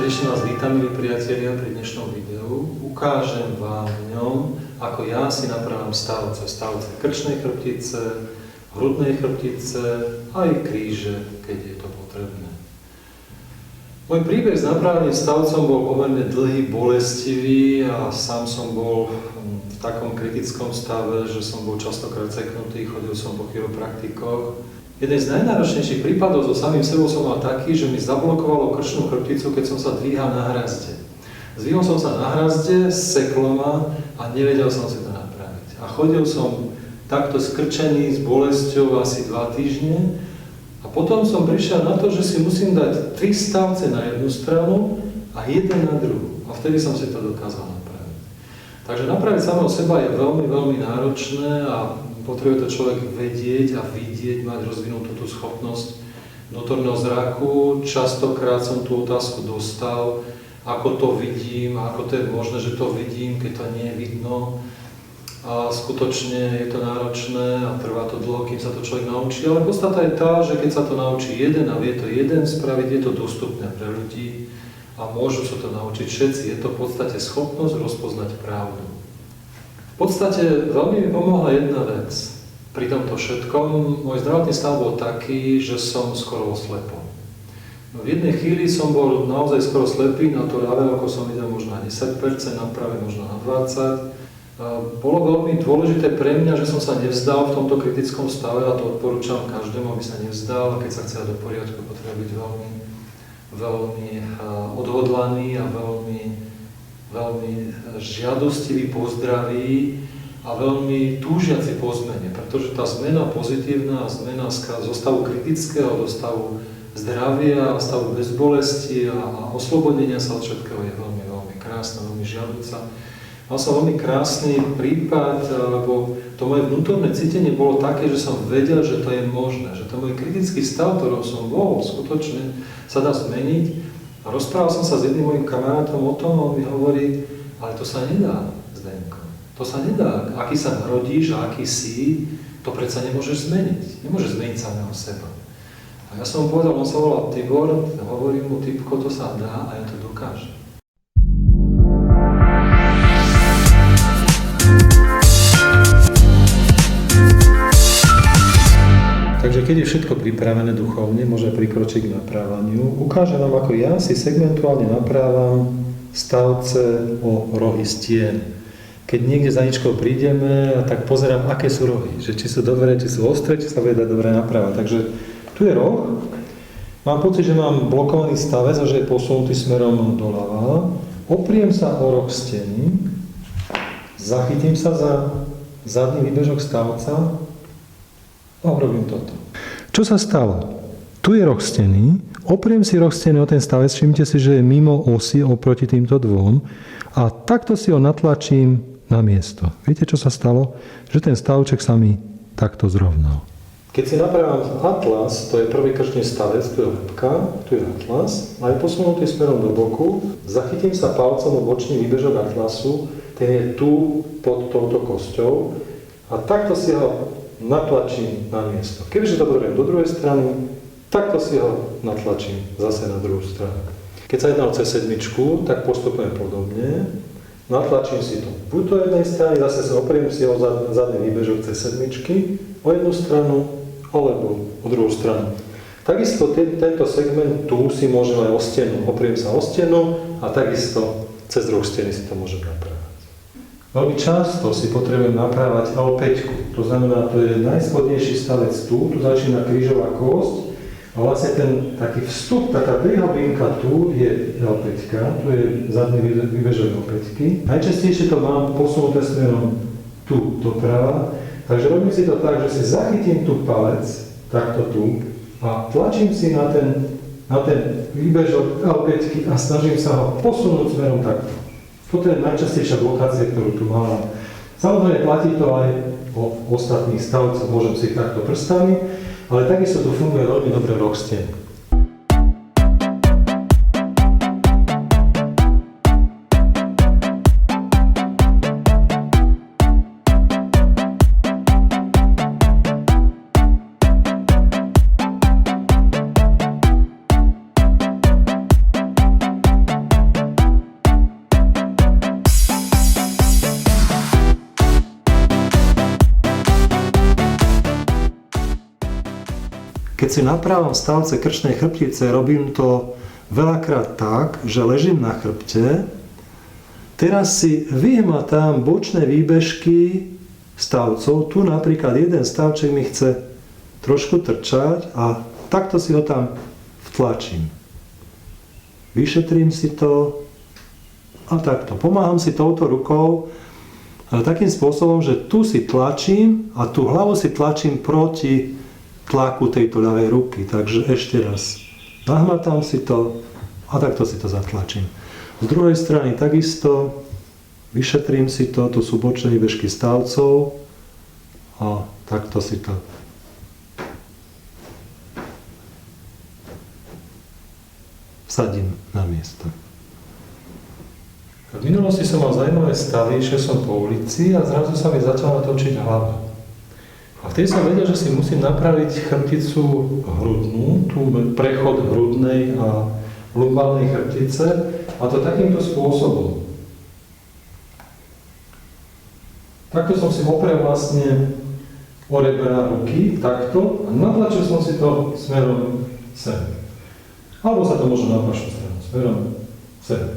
Srdečne vás vítam, milí priatelia, pri dnešnom videu. Ukážem vám v ňom, ako ja si napravám stavce krčnej chrbtice, hrudnej chrbtice, aj kríže, keď je to potrebné. Môj príbeh s napravením stavcom bol pomerne dlhý, bolestivý a sám som bol v takom kritickom stave, že som bol častokrát seknutý, chodil som po chiropraktikoch. Jeden z najnáročnejších prípadov so samým sebou som mal taký, že mi zablokovalo krčnú chrbticu, keď som sa dvíhal na hrazde. Zvihol som sa na hrazde, seklo ma a nevedel som si to napraviť. A chodil som takto skrčený s bolesťou asi 2 týždne a potom som prišiel na to, že si musím dať 3 stavce na jednu stranu a 1 na druhú. A vtedy som si to dokázal napraviť. Takže napraviť samého seba je veľmi, veľmi náročné a potrebuje to človek vedieť a vidieť, mať rozvinutú tú schopnosť vnútorného zraku. Častokrát som tú otázku dostal, ako to vidím, ako to je možné, že to vidím, keď to nie je vidno. A skutočne je to náročné a trvá to dlho, kým sa to človek naučí. Ale podstata je tá, že keď sa to naučí jeden a vie to jeden spraviť, je to dostupné pre ľudí a môžu sa to naučiť všetci. Je to v podstate schopnosť rozpoznať pravdu. V podstate veľmi mi pomohla jedna vec. Pri tomto všetkom môj zdravotný stav bol taký, že som skoro oslepol. No, v jednej chvíli som bol naozaj skoro slepý, na to ľavé oko som videl možno na 10%, na pravé možno na 20%. Bolo veľmi dôležité pre mňa, že som sa nevzdal v tomto kritickom stave a to odporúčam každému, aby sa nevzdal. A keď sa chce do poriadku, potrebuje byť veľmi, veľmi odhodlaný a veľmi žiadostivý po zdraví a veľmi túžiaci po zmene, pretože tá zmena pozitívna a zmena zo stavu kritického do stavu zdravia, stavu bez bolesti a oslobodenia sa od všetkého je veľmi, veľmi krásna, veľmi žiaduca. Mal som veľmi krásny prípad, lebo to moje vnútorné cítenie bolo také, že som vedel, že to je možné, že to môj kritický stav, ktorom som bol, skutočne sa dá zmeniť. A rozprával som sa s jedným mojim kamarátom o tom, a on mi hovorí, ale to sa nedá, Zdenko. To sa nedá. Aký sa narodíš a aký si, to predsa nemôžeš zmeniť. Nemôžeš zmeniť samého seba. A ja som mu povedal, on sa volal Tibor, hovorím mu, Tibko, to sa dá a ja to dokážem. Takže keď je všetko pripravené duchovne, môže prikročiť k naprávaniu. Ukážem vám, ako ja si segmentuálne naprávam stavce o rohy stien. Keď niekde za ničkou prídeme, tak pozerám, aké sú rohy. Že či sú dobré, či sú ostré, či sa bude dať dobre naprávať. Takže tu je roh. Mám pocit, že mám blokovaný stavec a že je posunutý smerom doľava. Opriem sa o roh steny. Zachytím sa za zadný výbežok stavca. A urobím toto. Čo sa stalo? Tu je roh steny, opriem si roh steny o ten stavec, všimnite si, že je mimo osy oproti týmto dvom a takto si ho natlačím na miesto. Viete, čo sa stalo? Že ten stavček sa mi takto zrovnal. Keď si napravím atlas, to je prvý krčný stavec, tu je lepka, tu je atlas, a je posunutý smerom do boku, zachytím sa palcom o bočný výbežok atlasu, ten je tu pod touto kosťou a takto si ho natlačím na miesto. Keďže to beriem do druhej strany, takto si ho natlačím zase na druhú stranu. Keď sa jedná o C7, tak postupujem podobne. Natlačím si to buď do jednej strany, zase sa opriem si ho zadný výbežok C7 o jednu stranu, alebo o druhú stranu. Takisto tento segment tu si môžem aj o stenu. Opriem sa o stenu a takisto cez roh steny si to môžem napraviť. Veľmi často si potrebujem naprávať L5. To znamená, to je najspodnejší stavec tu začína krížová kosť a vlastne ten taký vstup, taká prihlbinka tu je L5, tu je zadný výbežok L5. Najčastejšie to mám posunuté smerom tu doprava, takže robím si to tak, že si zachytím tu palec, takto tu a tlačím si na ten výbežok L5 a snažím sa ho posunúť smerom takto. Toto je najčastejšia blokácia, ktorú tu mám. Samozrejme platí to aj o ostatných stavcoch, môžem si ich takto prstami, ale takisto tu funguje veľmi dobre roh stien. keď si naprávam v stavce krčnej chrbtice, robím to veľakrát tak, že ležím na chrbte, teraz si vyhmatám bočné výbežky stavcov. Tu napríklad jeden stavček mi chce trošku trčať a takto si ho tam vtlačím. Vyšetrím si to a takto. Pomáham si touto rukou takým spôsobom, že tu si tlačím a tú hlavu si tlačím proti tlaku tejto ľavej ruky. Takže ešte raz. Nahmatám si to a takto si to zatlačím. Z druhej strany takisto vyšetrím si to, tu sú bočné výbežky stavcov a takto si to vsadím na miesto. V minulosti som mal zaujímavé stavy, išiel som po ulici a zrazu sa mi začala točiť hlava. A vtedy som vedel, že si musím napraviť chrbticu hrudnú, tu prechod hrudnej a lumbálnej chrbtice, a to takýmto spôsobom. Takto som si oprel vlastne o rebra ruky, takto, a natlačil som si to smerom sem. Alebo sa to môže na vašu stranu, smerom sem.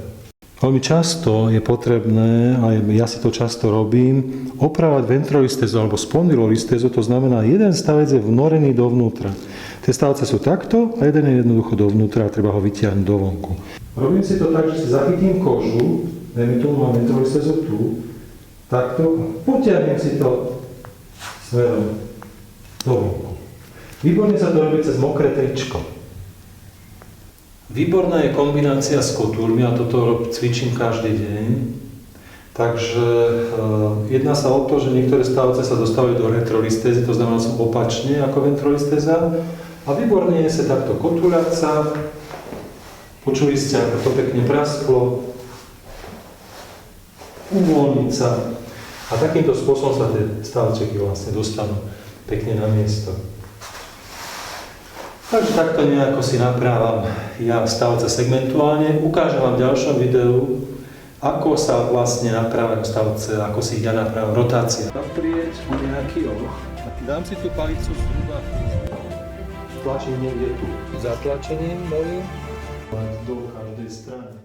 Veľmi často je potrebné, a ja si to často robím, opravať ventrolistezu alebo spondylolistezu, to znamená, jeden stavec je vnorený dovnútra. Tie stavce sú takto a jeden je jednoducho dovnútra a treba ho vytiahnuť dovonku. Robím si to tak, že si zachytím kožu, dajme tomu, mám ventrolistezu tu, takto, potiahnem si to smerom dovonku. Výborne sa to robí cez mokré tričko. Výborná je kombinácia s kotúľmi a toto cvičím každý deň. Takže jedná sa o to, že niektoré stavce sa dostávajú do retrolistézy, to znamená, sú opačne ako ventrolistéza. A výborne je sa takto kotúľať sa. Počuli ste, ako to pekne prasklo. Uvoľniť sa. A takýmto spôsobom sa tie stavčeky vlastne dostanú pekne na miesto. Takže takto nejako si naprávam ja stavce segmentuálne. Ukážem vám v ďalšom videu, ako sa vlastne naprávajú stavce, ako si ich ja naprávam. Rotácia. Naprieč o nejaký roh. Dám si tú palicu zhruba. Tlačím niekde tu. Zatlačením mojím. Do každej strany.